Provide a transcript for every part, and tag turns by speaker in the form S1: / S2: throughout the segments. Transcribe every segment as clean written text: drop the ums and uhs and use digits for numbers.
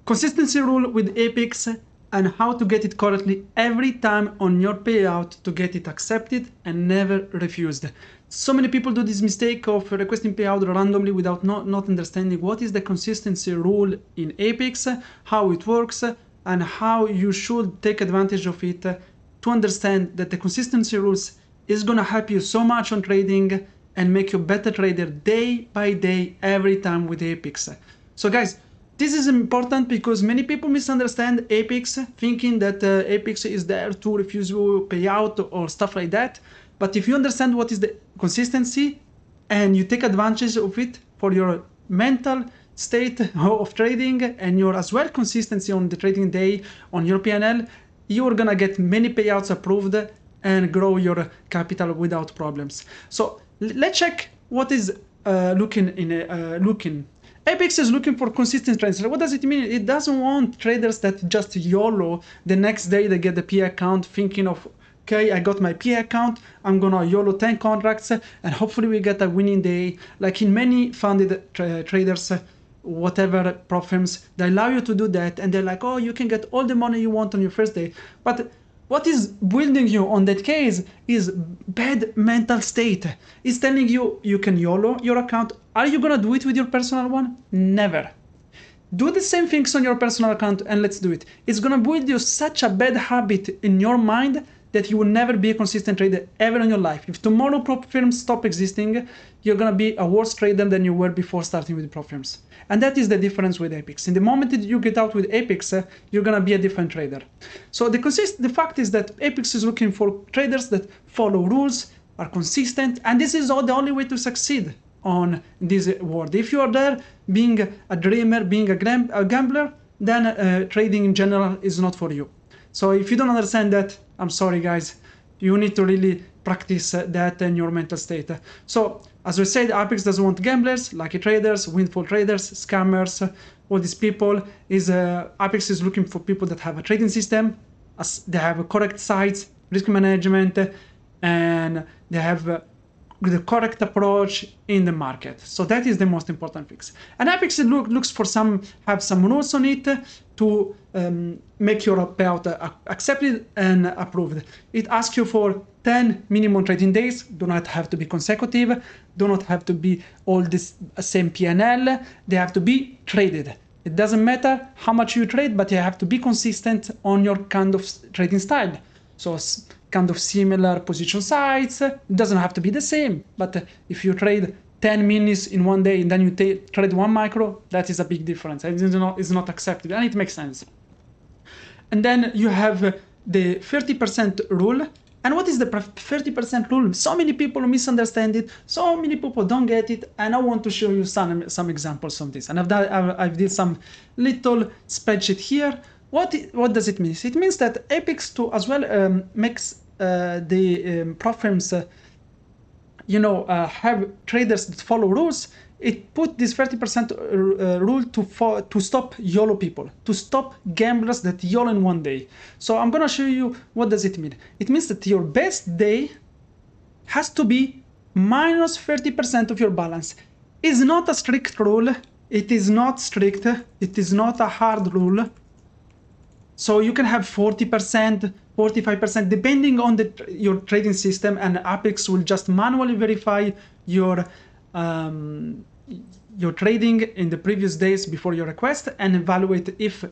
S1: Consistency rule with Apex and how to get it correctly every time on your payout to get it accepted and never refused. So many people do this mistake of requesting payout randomly without not understanding what is the consistency rule in Apex, how it works, and how you should take advantage of it to understand that the consistency rules is going to help you so much on trading and make you a better trader day by day every time with Apex. So guys, this is important because many people misunderstand Apex, thinking that Apex is there to refuse you payout or stuff like that. But if you understand what is the consistency and you take advantage of it for your mental state of trading and your as well consistency on the trading day on your PNL, you are gonna get many payouts approved and grow your capital without problems. So let's check what is looking. Apex is looking for consistent traders. What does it mean? It doesn't want traders that just YOLO the next day they get the P account thinking of, okay, I got my P account, I'm gonna YOLO 10 contracts and hopefully we get a winning day. Like in many funded traders, whatever prop firms, they allow you to do that and they're like, oh, you can get all the money you want on your first day. But what is building you on that case is bad mental state. It's telling you you can YOLO your account. Are you gonna do it with your personal one? Never. Do the same things on your personal account and let's do it. It's gonna build you such a bad habit in your mind that you will never be a consistent trader ever in your life. If tomorrow prop firms stop existing, you're gonna be a worse trader than you were before starting with prop firms. And that is the difference with Apex. In the moment that you get out with Apex, you're gonna be a different trader. So the fact is that Apex is looking for traders that follow rules, are consistent, and this is the only way to succeed on this world. If you are there being a dreamer, being a gambler, then trading in general is not for you. So if you don't understand that, I'm sorry guys, you need to really practice that in your mental state. So as we said, Apex doesn't want gamblers, lucky traders, windfall traders, scammers, all these people. Apex is looking for people that have a trading system, they have a correct sites, risk management, and they have the correct approach in the market. So that is the most important fix. And Apex looks for have some rules on it to make your payout accepted and approved. It asks you for 10 minimum trading days, do not have to be consecutive, do not have to be all this same PNL, they have to be traded. It doesn't matter how much you trade, but you have to be consistent on your kind of trading style. So kind of similar position size, it doesn't have to be the same, but if you trade 10 minis in one day and then you trade one micro, that is a big difference. It's not accepted and it makes sense. And then you have the 30% rule. And what is the 30% rule? So many people misunderstand it, so many people don't get it, and I want to show you some examples of this. And I've did some little spreadsheet here. What does it mean? It means that Apex to as well makes the prop firms, have traders that follow rules. It put this 30% rule to stop YOLO people, to stop gamblers that YOLO in one day. So I'm gonna show you what does it mean. It means that your best day has to be minus 30% of your balance. It's not a strict rule. It is not strict. It is not a hard rule. So you can have 40%, 45%, depending on your trading system, and Apex will just manually verify your trading in the previous days before your request and evaluate if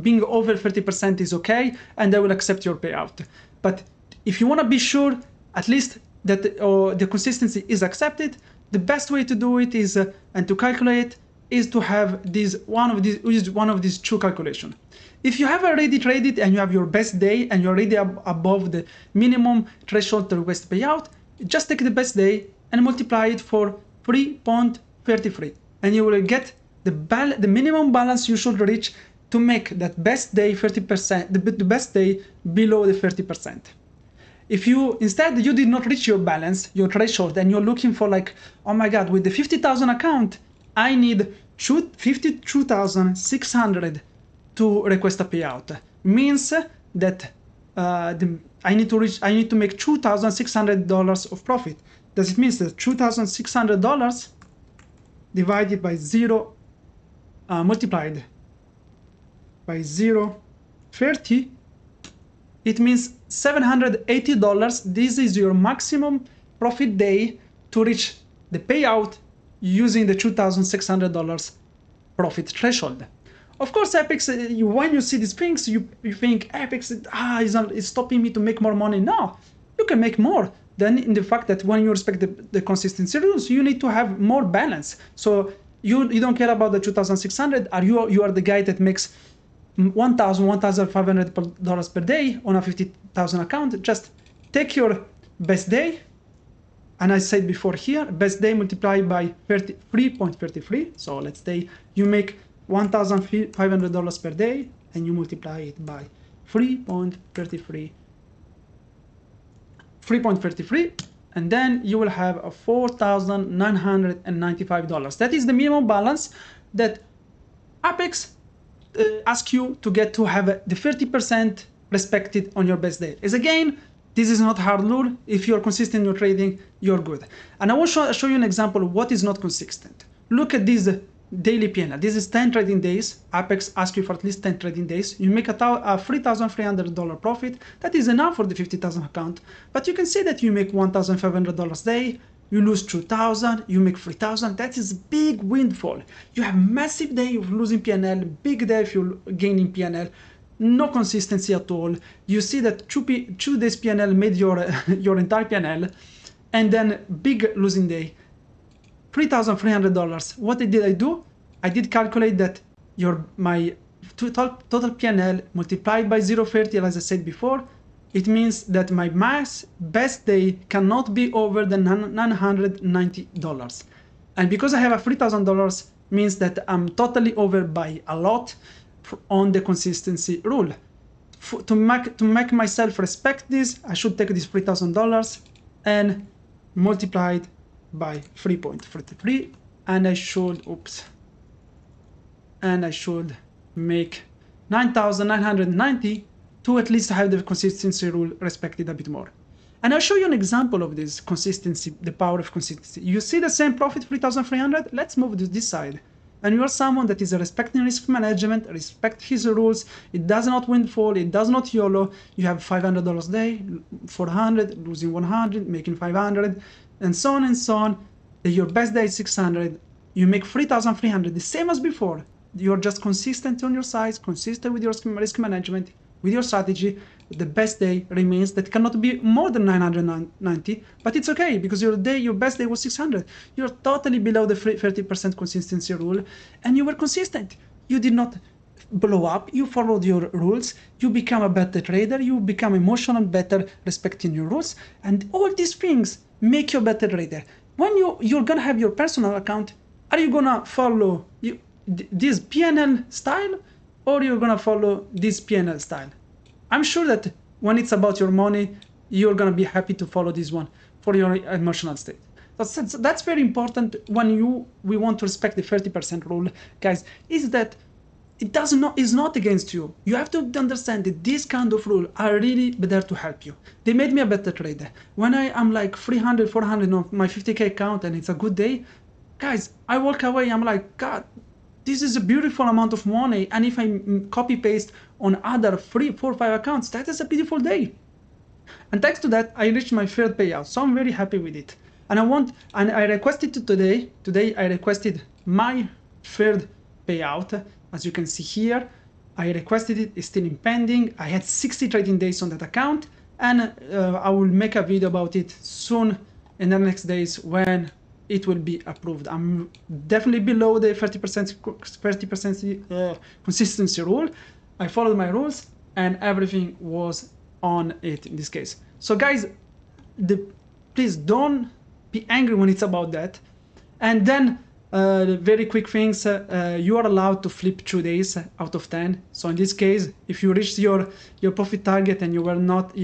S1: being over 30% is okay, and they will accept your payout. But if you want to be sure at least that the consistency is accepted, the best way to do it is and to calculate is to have one of these two calculations. If you have already traded and you have your best day and you're already above the minimum threshold to request payout, just take the best day and multiply it for 3.33, and you will get the minimum balance you should reach to make that best day 30%, the best day below the 30%. If instead you did not reach your balance, your threshold, and you're looking for like, oh my god, with the 50,000 account, I need 52,600 to request a payout. Means that I need to make $2,600 of profit. Does it mean that $2,600 divided by 0 multiplied by 0.30, it means $780. This is your maximum profit day to reach the payout using the $2,600 profit threshold. Of course, Apex, when you see these things, you think Apex is stopping me to make more money. No, you can make more. Then in the fact that when you respect the consistency rules, you need to have more balance. So you don't care about the 2,600, or you are the guy that makes $1,500 per day on a 50,000 account. Just take your best day, and I said before here, best day multiplied by 3.33. So let's say you make $1,500 per day, and you multiply it by 3.33, and then you will have a $4,995. That is the minimum balance that Apex asks you to get to have the 30% respected on your best day. As again, this is not hard rule. If you're consistent in your trading, you're good. And I will show you an example of what is not consistent. Look at this daily P&L. This is 10 trading days. Apex asks you for at least 10 trading days. You make a $3,300 profit. That is enough for the 50,000 account. But you can see that you make $1,500 a day. You lose 2,000. You make 3,000. That is big windfall. You have massive day of losing P&L, big day if you're gaining P&L. No consistency at all. You see that 2 days P&L made your entire P&L, and then big losing day. $3,300. What did I do? I did calculate that my total P&L multiplied by 0.30, as I said before. It means that my best day cannot be over the $990. And because I have a $3,000, means that I'm totally over by a lot on the consistency rule. To make myself respect this, I should take this $3,000 and multiply it by 3.33, and I should make 9,990 to at least have the consistency rule respected a bit more. And I'll show you an example of this consistency, the power of consistency. You see the same profit, 3,300? Let's move to this side. And you are someone that is respecting risk management, respect his rules. It does not windfall, it does not YOLO. You have $500 a day, 400, losing 100, making 500, and so on and so on. Your best day is 600. You make 3,300, the same as before. You're just consistent on your size, consistent with your risk management, with your strategy. The best day remains that cannot be more than 990, but it's okay because your best day was 600. You're totally below the 30% consistency rule, and you were consistent. You did not blow up. You followed your rules. You become a better trader. You become emotional, better, respecting your rules, and all these things make you a better trader. When you're gonna have your personal account, are you gonna follow this PNL style, or you're gonna follow this PNL style? I'm sure that when it's about your money, you're gonna be happy to follow this one for your emotional state. That's very important when we want to respect the 30% rule, guys, is that is not against you. You have to understand that this kind of rule are really there to help you. They made me a better trader. When I am like 300, 400 on my 50K account and it's a good day, guys, I walk away, I'm like, God, this is a beautiful amount of money. And if I copy paste on other 3, 4, 5 accounts, that is a beautiful day. And thanks to that, I reached my third payout. So I'm very happy with it. And I requested today I requested my third payout. As you can see here, I requested it, it's still in pending. I had 60 trading days on that account, and I will make a video about it soon in the next days when it will be approved. I'm definitely below the 30% consistency rule. I followed my rules and everything was on it in this case. So guys, please don't be angry when it's about that. And then very quick things, you are allowed to flip 2 days out of 10. So in this case, if you reached your profit target and you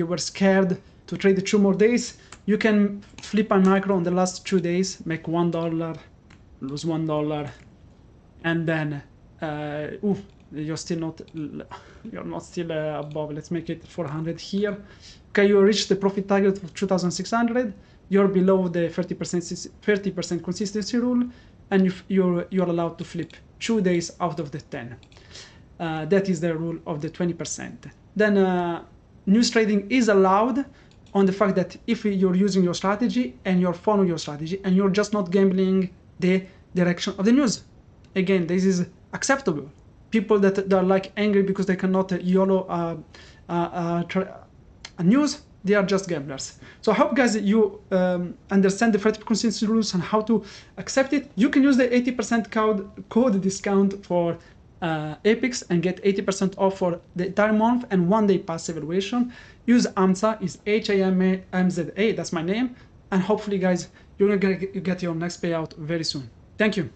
S1: were scared to trade the 2 more days, you can flip a micro on the last 2 days, make $1, lose $1, and then you're not still above. Let's make it 400 here. Okay, you reach the profit target of 2,600. You're below the 30% consistency rule, and you're allowed to flip 2 days out of the 10. That is the rule of the 20%. Then news trading is allowed on the fact that if you're using your strategy and you're following your strategy and you're just not gambling the direction of the news. Again, this is acceptable. People that are like angry because they cannot YOLO news, they are just gamblers. So I hope, guys, you understand the vertical consistency rules and how to accept it. You can use the 80% code discount for Apex and get 80% off for the entire month and 1-day passive evaluation. Use HAMZA, is HAMZA, that's my name, and hopefully, guys, you're gonna get your next payout very soon. Thank you.